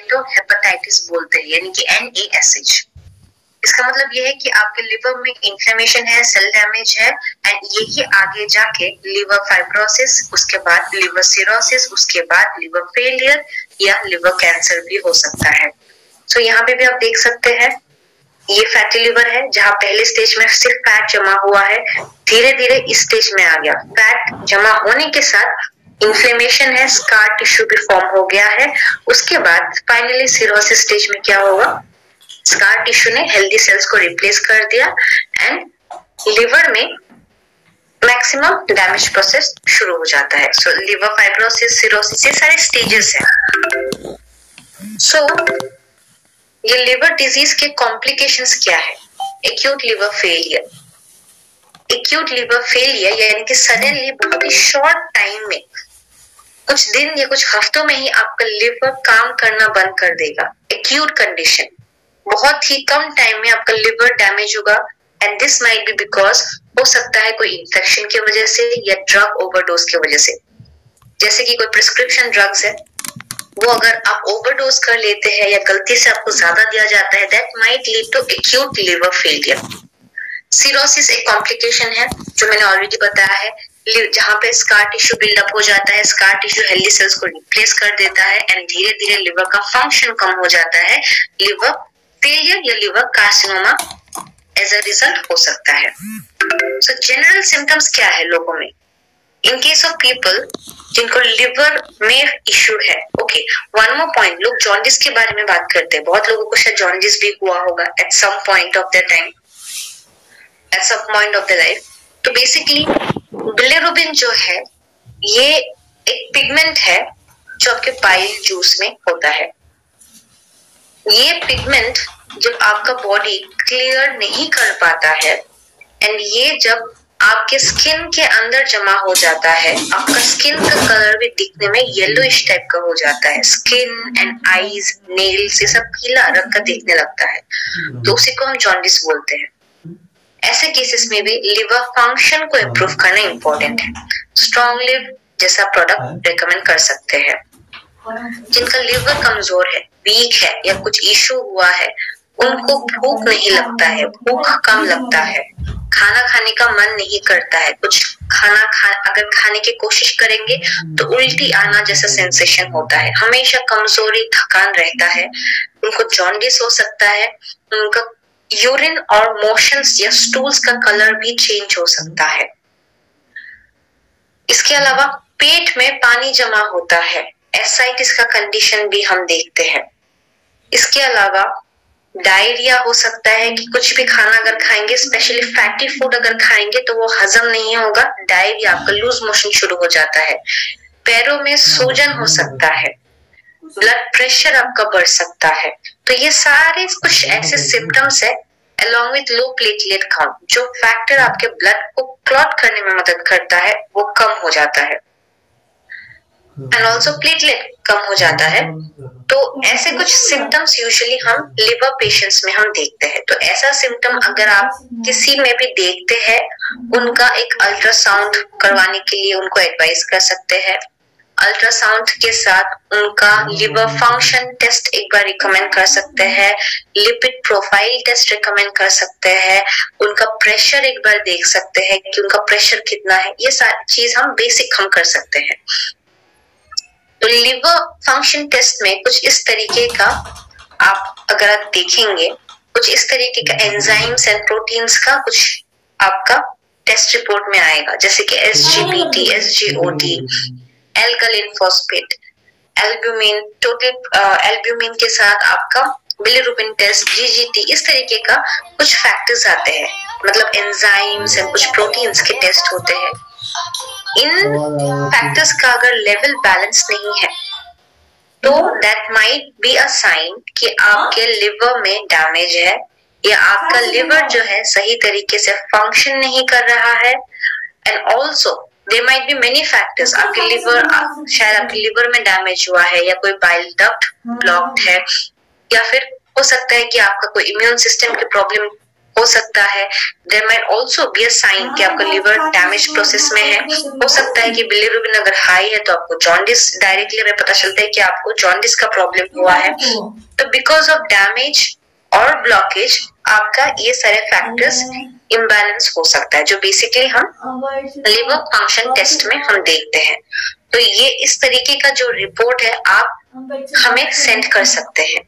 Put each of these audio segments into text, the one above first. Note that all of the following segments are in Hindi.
स्टेटोहेपेटाइटिस बोलते हैं, यानी कि NaSH। इसका मतलब ये है कि आपके लिवर में इन्फ्लेमेशन है, सेल डैमेज है, एंड यही आगे जाके लिवर फाइब्रोसिस, उसके बाद लिवर सिरोसिस, उसके बाद लिवर फेलियर या लिवर कैंसर भी हो सकता है। सो यहाँ पे भी आप देख सकते हैं ये फैटी लिवर है, जहाँ पहले स्टेज में सिर्फ फैट जमा हुआ है, धीरे धीरे इस स्टेज में आ गया। फैट जमा होने के साथ इन्फ्लेमेशन है, स्कार टिश्यू भी फॉर्म हो गया है। उसके बाद फाइनली सिरोसिस स्टेज में क्या होगा, स्कार टिश्यू ने हेल्दी सेल्स को रिप्लेस कर दिया एंड लिवर में मैक्सिमम डैमेज प्रोसेस शुरू हो जाता है। सो लिवर फाइब्रोसिस, सिरोसिस, ये सारे स्टेजेस हैं। सो ये लिवर डिजीज के कॉम्प्लिकेशंस क्या है? Acute liver failure. Acute liver failure यानी कि सडनली बहुत ही शॉर्ट टाइम में, कुछ दिन या कुछ हफ्तों में ही आपका लिवर काम करना बंद कर देगा। एक्यूट कंडीशन, बहुत ही कम टाइम में आपका लिवर डैमेज होगा and this might B because, हो सकता है कोई इंफेक्शन की वजह से या ड्रग ओवरडोज की वजह से। जैसे कि कोई प्रिस्क्रिप्शन ड्रग्स है, वो अगर आप ओवरडोज कर लेते हैं या गलती से आपको ज्यादा दिया जाता है, that might lead to acute liver failure. Cirrhosis एक कॉम्प्लिकेशन है जो मैंने ऑलरेडी बताया है, जहां पे स्कार टिश्यू बिल्डअप हो जाता है, स्कार टिश्यू हेल्दी सेल्स को रिप्लेस कर देता है एंड धीरे धीरे लिवर का फंक्शन कम हो जाता है। लिवर फेलियर या liver carcinoma as a result हो सकता है। सो जनरल सिम्टम्स क्या है लोगों में? इन केस ऑफ पीपल जिनको लिवर में इश्यू है, ओके, वन मोर पॉइंट, लोग जॉन्डिस के बारे में बात करते हैं। बहुत लोगों को शायद जॉन्डिस भी हुआ होगा at some point of the time, at some point of the life. तो बेसिकली बिलिरुबिन जो है ये एक पिगमेंट है जो आपके पाइल जूस में होता है। ये पिगमेंट जब आपका बॉडी क्लियर नहीं कर पाता है एंड ये जब आपके स्किन के अंदर जमा हो जाता है, आपका स्किन का कलर भी दिखने में येलोइश टाइप का हो जाता है। स्किन एंड आईज, नेल्स, ये सब पीला रंग का दिखने लगता है, तो उसी को हम जॉन्डिस बोलते हैं। ऐसे केसेस में भी लिवर फंक्शन को इम्प्रूव करना इम्पोर्टेंट है। स्ट्रॉन्ग लिव जैसा प्रोडक्ट रेकमेंड कर सकते हैं। जिनका लिवर कमजोर है, वीक है या कुछ इशू हुआ है, उनको भूख नहीं लगता है, भूख कम लगता है, खाना खाने का मन नहीं करता है, कुछ अगर खाने की कोशिश करेंगे तो उल्टी आना जैसा सेंसेशन होता है, हमेशा कमजोरी, थकान रहता है, उनको जॉन्डिस हो सकता है, उनका यूरिन और मोशंस या स्टूल्स का कलर भी चेंज हो सकता है। इसके अलावा पेट में पानी जमा होता है, एसाइटिस का कंडीशन भी हम देखते हैं। इसके अलावा डायरिया हो सकता है कि कुछ भी खाना अगर खाएंगे, स्पेशली फैटी फूड अगर खाएंगे तो वो हजम नहीं होगा, डायरिया, आपका लूज मोशन शुरू हो जाता है। पैरों में सूजन हो सकता है, ब्लड प्रेशर आपका बढ़ सकता है। तो ये सारे कुछ ऐसे सिम्टम्स है along with low platelet count, जो फैक्टर आपके ब्लड को क्लॉट करने में मदद करता है वो कम हो जाता है एंड ऑल्सो प्लेटलेट कम हो जाता है। तो ऐसे कुछ सिम्टम्स यूजुअली हम लिवर पेशेंट्स में हम देखते हैं। तो ऐसा सिम्टम अगर आप किसी में भी देखते हैं, उनका एक अल्ट्रासाउंड करवाने के लिए उनको एडवाइस कर सकते हैं। अल्ट्रासाउंड के साथ उनका लिवर फंक्शन टेस्ट एक बार रिकमेंड कर सकते हैं, लिपिड प्रोफाइल टेस्ट रिकमेंड कर सकते हैं, उनका प्रेशर एक बार देख सकते हैं कि उनका प्रेशर कितना है। ये सारी चीज हम बेसिक हम कर सकते हैं। तो लिवर फंक्शन टेस्ट में कुछ इस तरीके का आप अगर आप देखेंगे, कुछ इस तरीके का एंजाइम्स एंड प्रोटीन्स का कुछ आपका टेस्ट रिपोर्ट में आएगा, जैसे कि SGPT, SGOT, alkaline phosphate, albumin, total albumin के साथ आपका बिलिरुबिन टेस्ट, GGT, इस तरीके का कुछ फैक्टर्स आते हैं, मतलब एंजाइम्स एंड कुछ प्रोटीन्स के टेस्ट होते हैं। इन फैक्टर्स का अगर लेवल बैलेंस नहीं है तो that might be a sign कि आपके लिवर में डैमेज है या आपका लिवर जो है सही तरीके से फंक्शन नहीं कर रहा है। And also there might be many factors, आपके लिवर, शायद आपके लिवर में डैमेज हुआ है या कोई बाइल डक्ट ब्लॉक्ड है, या फिर हो सकता है कि आपका कोई इम्यून सिस्टम की प्रॉब्लम हो सकता है। There might also be a sign कि आपका लिवर डैमेज प्रोसेस में है। हो सकता है कि बिलिरुबिन अगर हाई है तो आपको जॉन्डिस डायरेक्टली हमें पता चलता है कि आपको जॉन्डिस का प्रॉब्लम हुआ है। तो बिकॉज ऑफ डैमेज और ब्लॉकेज आपका ये सारे फैक्टर्स इम्बैलेंस हो सकता है, जो बेसिकली हम लिवर फंक्शन टेस्ट में हम देखते हैं। तो ये इस तरीके का जो रिपोर्ट है आप हमें सेंड कर सकते हैं।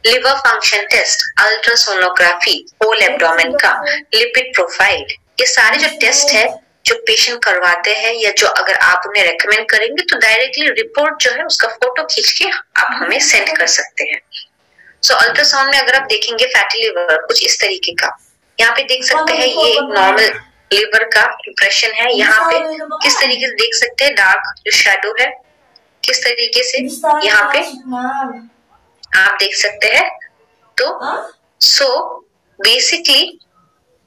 Liver function test, ultrasonography, whole abdomen का, लिपिड प्रोफाइल, ये सारे जो टेस्ट है जो पेशेंट करवाते हैं या जो अगर आप उन्हें रेकमेंड करेंगे तो डायरेक्टली रिपोर्ट जो है उसका फोटो खींच के आप हमें सेंड कर सकते हैं। सो अल्ट्रासाउंड में अगर आप देखेंगे फैटी लिवर कुछ इस तरीके का, यहाँ पे देख सकते हैं ये एक नॉर्मल लिवर का इंप्रेशन है। यहाँ पे किस तरीके से देख सकते हैं डार्क जो शैडो है किस तरीके से यहाँ पे आप देख सकते हैं। तो सो बेसिकली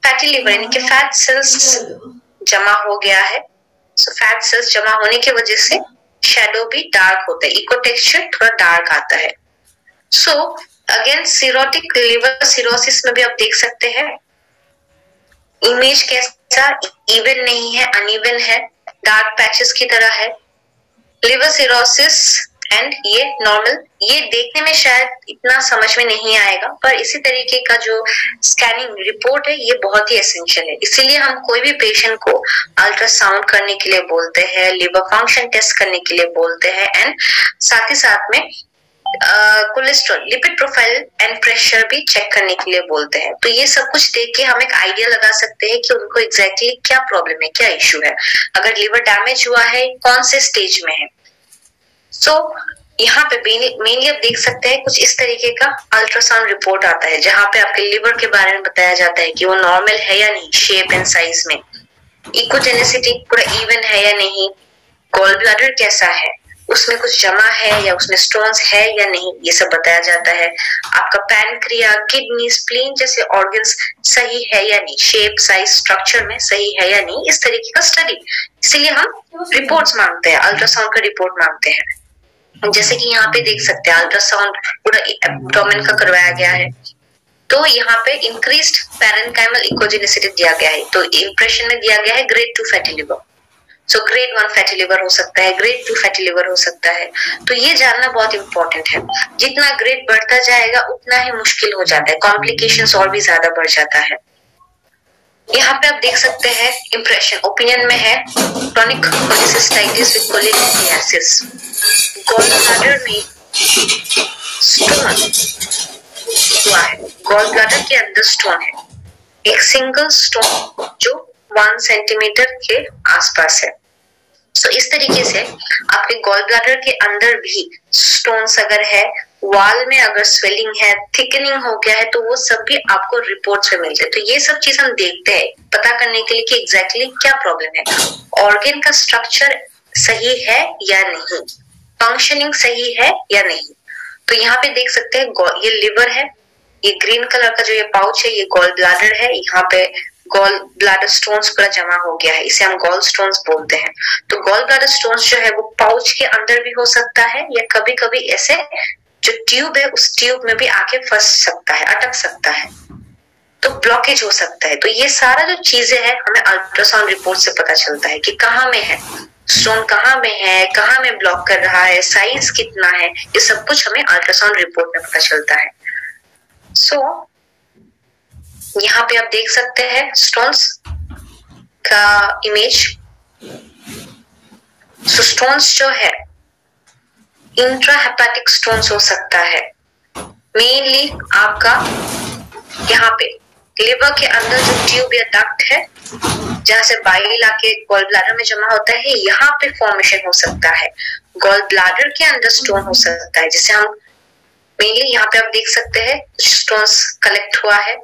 फैटी लिवर यानी कि फैट सेल्स जमा हो गया है। सो फैट सेल्स जमा होने की वजह से शैडो भी डार्क होता है, इको टेक्सचर थोड़ा डार्क आता है। So again cirrhotic liver cirrhosis में भी आप देख सकते हैं इमेज कैसा इवन नहीं है, अनइवन है, डार्क पैचेस की तरह है। लिवर सिरोसिस एंड ये नॉर्मल, ये देखने में शायद इतना समझ में नहीं आएगा पर इसी तरीके का जो स्कैनिंग रिपोर्ट है ये बहुत ही एसेंशियल है। इसीलिए हम कोई भी पेशेंट को अल्ट्रासाउंड करने के लिए बोलते हैं, लिवर फंक्शन टेस्ट करने के लिए बोलते हैं एंड साथ ही साथ में cholesterol, lipid profile and pressure भी चेक करने के लिए बोलते हैं। तो ये सब कुछ देख के हम एक आइडिया लगा सकते हैं कि उनको एग्जैक्टली क्या प्रॉब्लम है, क्या इश्यू है, अगर लिवर डैमेज हुआ है कौन से स्टेज में है। सो यहाँ पे मेनली आप देख सकते हैं कुछ इस तरीके का अल्ट्रासाउंड रिपोर्ट आता है जहाँ पे आपके लिवर के बारे में बताया जाता है कि वो नॉर्मल है या नहीं, शेप एंड साइज में, इकोजेनेसिटी पूरा इवन है या नहीं, गॉल ब्लैडर कैसा है, उसमें कुछ जमा है या उसमें स्टोन्स है या नहीं, ये सब बताया जाता है। आपका पैनक्रिया, किडनी, स्प्लीन जैसे ऑर्गन्स सही है या नहीं, शेप साइज स्ट्रक्चर में सही है या नहीं, इस तरीके का स्टडी। इसीलिए हम रिपोर्ट्स मांगते हैं, अल्ट्रासाउंड का रिपोर्ट मांगते हैं। जैसे कि यहाँ पे देख सकते हैं अल्ट्रासाउंड पूरा एब्डोमेन का करवाया गया है। तो यहाँ पे इंक्रीज्ड पैरेन्काइमल इकोजेनेसिटी दिया गया है। तो इंप्रेशन में दिया गया है ग्रेड 2 फैटी लिवर। सो ग्रेड 1 फैटी लिवर हो सकता है, ग्रेड 2 फैटी लिवर हो सकता है। तो ये जानना बहुत इंपॉर्टेंट है। जितना ग्रेड बढ़ता जाएगा उतना ही मुश्किल हो जाता है, कॉम्प्लिकेशंस और भी ज्यादा बढ़ जाता है। यहाँ पे आप देख सकते हैं इंप्रेशन ओपिनियन में है chronic cholecystitis with cholelithiasis, gall bladder में स्टोन हुआ है, गॉल ब्लैडर के अंदर स्टोन है, एक सिंगल स्टोन जो 1 सेंटीमीटर के आसपास है। सो इस तरीके से आपके गॉल ब्लैडर के अंदर भी स्टोन्स अगर है, वाल में अगर स्वेलिंग है, थिकनिंग हो गया है, तो वो सब भी आपको रिपोर्ट्स में मिलते हैं। तो ये सब चीज हम देखते हैं पता करने के लिए कि एग्जैक्टली क्या प्रॉब्लम है, ऑर्गन का स्ट्रक्चर सही है या नहीं, फंक्शनिंग सही है या नहीं। तो यहाँ पे देख सकते हैं ये लिवर है, ये ग्रीन कलर का जो ये पाउच है ये गॉल ब्लैडर है, यहाँ पे गॉल ब्लैडर स्टोन्स पूरा जमा हो गया है, इसे हम गॉल स्टोन्स बोलते हैं। तो गॉल ब्लैडर स्टोन्स जो है वो पाउच के अंदर भी हो सकता है या कभी कभी ऐसे जो ट्यूब है उस ट्यूब में भी आके फंस सकता है, अटक सकता है, तो ब्लॉकेज हो सकता है। तो ये सारा जो चीजें हैं हमें अल्ट्रासाउंड रिपोर्ट से पता चलता है कि कहाँ में है स्टोन, कहाँ में है, कहाँ में ब्लॉक कर रहा है, साइज कितना है, ये सब कुछ हमें अल्ट्रासाउंड रिपोर्ट में पता चलता है। सो यहाँ पे आप देख सकते हैं स्टोन्स का इमेज। सो स्टोन्स जो है इंट्राहेपेटिक स्टोन्स हो सकता है, मेनली आपका यहाँ पे लिवर के अंदर जो ट्यूब या डक्ट है जहां से बाइल आके गॉल ब्लैडर में जमा होता है, यहाँ पे फॉर्मेशन हो सकता है। गॉल ब्लैडर के अंदर स्टोन हो सकता है जिसे हम मेनली यहाँ पे आप देख सकते हैं स्टोन्स कलेक्ट हुआ है।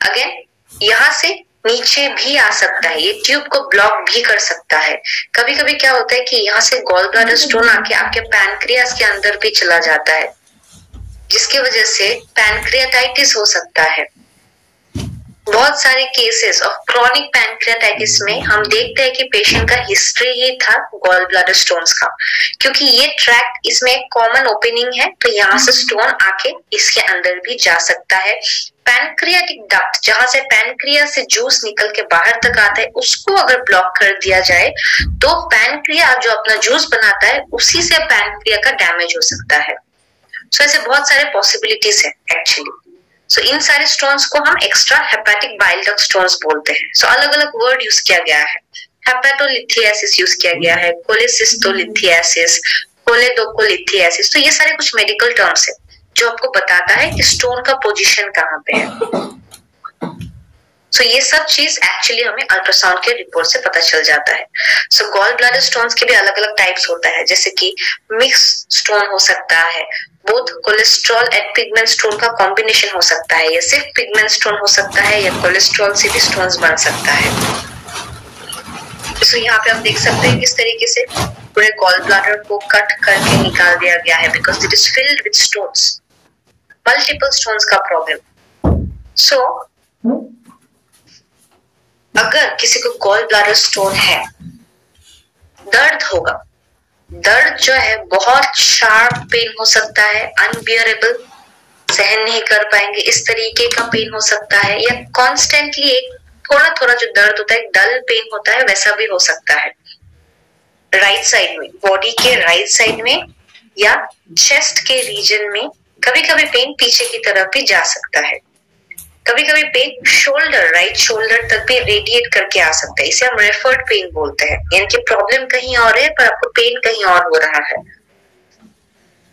अगेन यहाँ से नीचे भी आ सकता है, ये ट्यूब को ब्लॉक भी कर सकता है। कभी कभी क्या होता है कि यहाँ से गॉल ब्लैडर स्टोन आके आपके पैनक्रियास के अंदर भी चला जाता है, जिसकी वजह से पैनक्रियाटाइटिस हो सकता है। बहुत सारे केसेस ऑफ क्रॉनिक पैनक्रियाटाइटिस में हम देखते हैं कि पेशेंट का हिस्ट्री ही था गॉल ब्लैडर स्टोन्स का, क्योंकि ये ट्रैक्ट इसमें कॉमन ओपनिंग है, तो यहाँ से स्टोन आके इसके अंदर भी जा सकता है, पैनक्रियाटिक डक्ट, जहां से पैनक्रिया से जूस निकल के बाहर तक आता है, उसको अगर ब्लॉक कर दिया जाए तो पैनक्रिया जो अपना जूस बनाता है उसी से पैनक्रिया का डैमेज हो सकता है। सो ऐसे बहुत सारे पॉसिबिलिटीज है एक्चुअली। सो इन सारे स्टोन्स को हम extra hepatic bile duct stones बोलते हैं। सो अलग अलग वर्ड यूज किया गया है, हेपेटोलिथियासिस यूज किया गया है, कोलेसिस्टोलिथियासिस, कोलेडोकोलिथियासिस। तो ये सारे कुछ मेडिकल टर्म्स है जो आपको बताता है कि स्टोन का पोजीशन कहाँ पे है। सो ये सब चीज एक्चुअली हमें अल्ट्रासाउंड के रिपोर्ट से पता चल जाता है। सो गॉल ब्लैडर स्टोन्स के भी अलग अलग टाइप्स होता है, जैसे कि मिक्स स्टोन हो सकता है, both cholesterol and pigment stone का कॉम्बिनेशन हो सकता है, या सिर्फ पिगमेंट स्टोन हो सकता है, या कोलेस्ट्रॉल से भी स्टोन्स बन सकता है। सो यहाँ पे आप देख सकते हैं किस तरीके से पूरे गॉल ब्लैडर को कट करके निकाल दिया गया है, because it is filled with stones, multiple stones का प्रॉब्लम। सो अगर किसी को गॉल ब्लैडर स्टोन है, दर्द होगा, दर्द जो है बहुत शार्प पेन हो सकता है, अनबियरेबल, सहन नहीं कर पाएंगे इस तरीके का पेन हो सकता है, या कॉन्स्टेंटली एक थोड़ा थोड़ा जो दर्द होता है, डल पेन होता है, वैसा भी हो सकता है। राइट साइड में, बॉडी के राइट साइड में या चेस्ट के रीजन में कभी कभी पेन पीछे की तरफ भी जा सकता है, कभी कभी पेन शोल्डर, राइट शोल्डर तक भी रेडिएट करके आ सकता है। इसे हम रेफर्ड पेन बोलते हैं, यानी कि प्रॉब्लम कहीं और है पर आपको पेन कहीं और हो रहा है।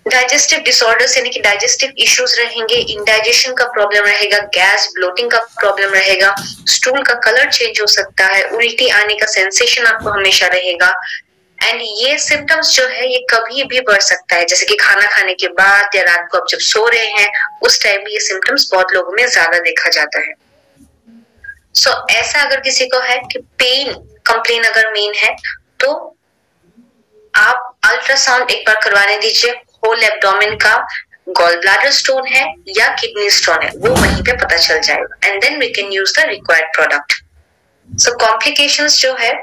डाइजेस्टिव डिसऑर्डर्स यानी कि डाइजेस्टिव इश्यूज रहेंगे, इंडाइजेशन का प्रॉब्लम रहेगा, गैस ब्लोटिंग का प्रॉब्लम रहेगा, स्टूल का कलर चेंज हो सकता है, उल्टी आने का सेंसेशन आपको हमेशा रहेगा। एंड ये सिम्टम्स जो है ये कभी भी बढ़ सकता है, जैसे कि खाना खाने के बाद या रात को आप जब सो रहे हैं उस टाइम भी ये सिम्टम्स बहुत लोगों में ज्यादा देखा जाता है। सो ऐसा अगर किसी को है कि पेन कंप्लेन अगर मेन है तो आप अल्ट्रासाउंड एक बार करवाने दीजिए, होल एब्डोमेन का गॉल ब्लैडर स्टोन है या किडनी स्टोन है वो वहीं पे पता चल जाएगा, and then we can use the required product. So complications जो है,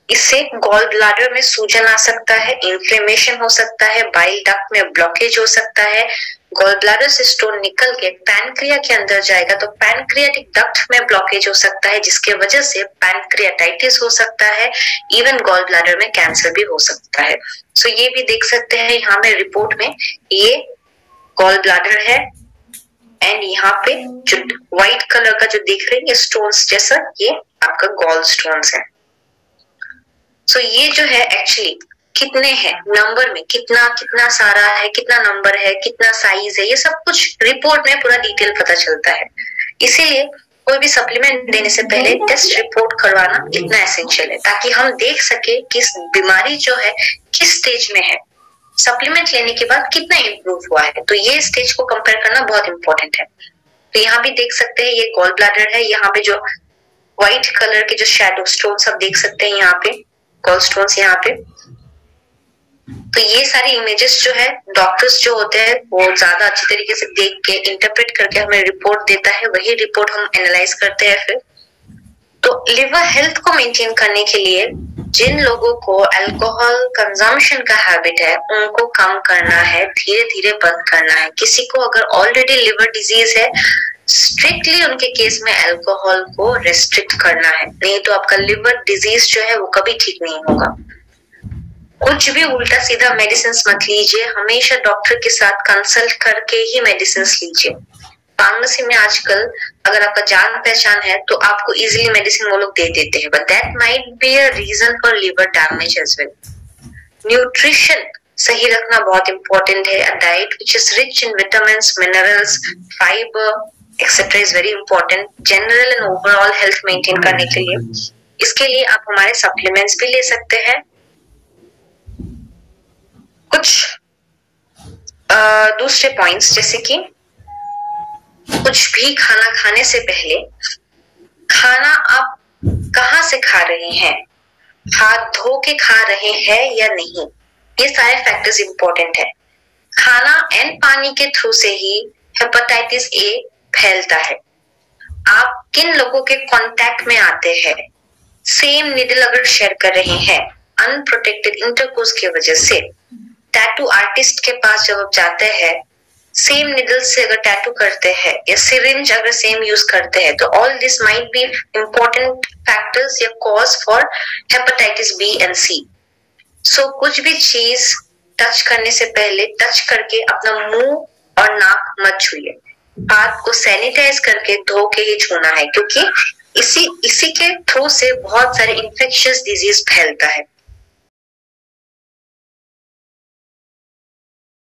इससे गॉल ब्लैडर में सूजन आ सकता है, इन्फ्लेमेशन हो सकता है, बाइल डक्ट में ब्लॉकेज हो सकता है, गॉल ब्लैडर से स्टोन निकल के पैनक्रिया के अंदर जाएगा तो पैनक्रियाटिक डक्ट में ब्लॉकेज हो सकता है, जिसके वजह से पैनक्रियाटाइटिस हो सकता है, इवन गॉल ब्लैडर में कैंसर भी हो सकता है। सो ये भी देख सकते हैं यहाँ में रिपोर्ट में, ये गॉल ब्लैडर है एंड यहाँ पे जो व्हाइट कलर का जो दिख रहे हैं स्टोन्स जैसा, ये आपका गॉल स्टोन्स है। सो ये जो है एक्चुअली कितने हैं नंबर में, कितना कितना सारा है, कितना नंबर है, कितना साइज है, ये सब कुछ रिपोर्ट में पूरा डिटेल पता चलता है। इसीलिए कोई भी सप्लीमेंट देने से पहले टेस्ट रिपोर्ट करवाना इतना एसेंशियल है, ताकि हम देख सके कि बीमारी जो है किस स्टेज में है, सप्लीमेंट लेने के बाद कितना इम्प्रूव हुआ है। तो ये स्टेज को कंपेयर करना बहुत इंपॉर्टेंट है। तो यहाँ भी देख सकते हैं ये गॉल ब्लैडर है, यहाँ पे जो व्हाइट कलर के जो शैडो स्टोन्स आप देख सकते हैं, यहाँ पे गॉल स्टोन्स यहाँ पे। तो ये सारी इमेजेस जो है डॉक्टर्स जो होते हैं वो ज्यादा अच्छी तरीके से देख के इंटरप्रेट करके हमें रिपोर्ट देता है, वही रिपोर्ट हम एनालाइज करते हैं फिर। तो लिवर हेल्थ को मेंटेन करने के लिए जिन लोगों को अल्कोहल कंजम्पशन का हैबिट है उनको कम करना है, धीरे धीरे बंद करना है। किसी को अगर ऑलरेडी लिवर डिजीज है, स्ट्रिक्टली उनके केस में अल्कोहल को रेस्ट्रिक्ट करना है, नहीं तो आपका लिवर डिजीज जो है वो कभी ठीक नहीं होगा। कुछ भी उल्टा सीधा मेडिसिन मत लीजिए, हमेशा डॉक्टर के साथ कंसल्ट करके ही मेडिसिन लीजिए। फार्मेसी में आजकल अगर आपका जान पहचान है तो आपको इजीली मेडिसिन वो लोग दे देते हैं, but that might be a reason for liver damage as well. Nutrition सही रखना बहुत इंपॉर्टेंट है। A diet which is rich in vitamins, minerals, fibre etcetera is very important general and overall health maintain करने के लिए। इसके लिए आप हमारे सप्लीमेंट्स भी ले सकते हैं। कुछ दूसरे पॉइंट्स, जैसे कि कुछ भी खाना खाने से पहले खाना आप कहाँ से खा रहे हैं, हाथ धो के खा रहे हैं या नहीं, ये सारे फैक्टर्स इंपॉर्टेंट है। खाना एंड पानी के थ्रू से ही हेपेटाइटिस ए फैलता है। आप किन लोगों के कांटेक्ट में आते हैं, सेम नीडल अगर शेयर कर रहे हैं, अनप्रोटेक्टेड इंटरकोर्स की वजह से, टैटू आर्टिस्ट के पास जब आप जाते हैं सेम निडल से अगर टैटू करते हैं या सिरिंज अगर सेम यूज करते हैं तो all this might be important factors या cause for hepatitis B and C. So कुछ भी चीज टच करने से पहले टच करके अपना मुंह और नाक मत छूइए। हाथ को सैनिटाइज करके धो के ही छूना है, क्योंकि इसी के थ्रू से बहुत सारे इन्फेक्शियस डिजीज फैलता है।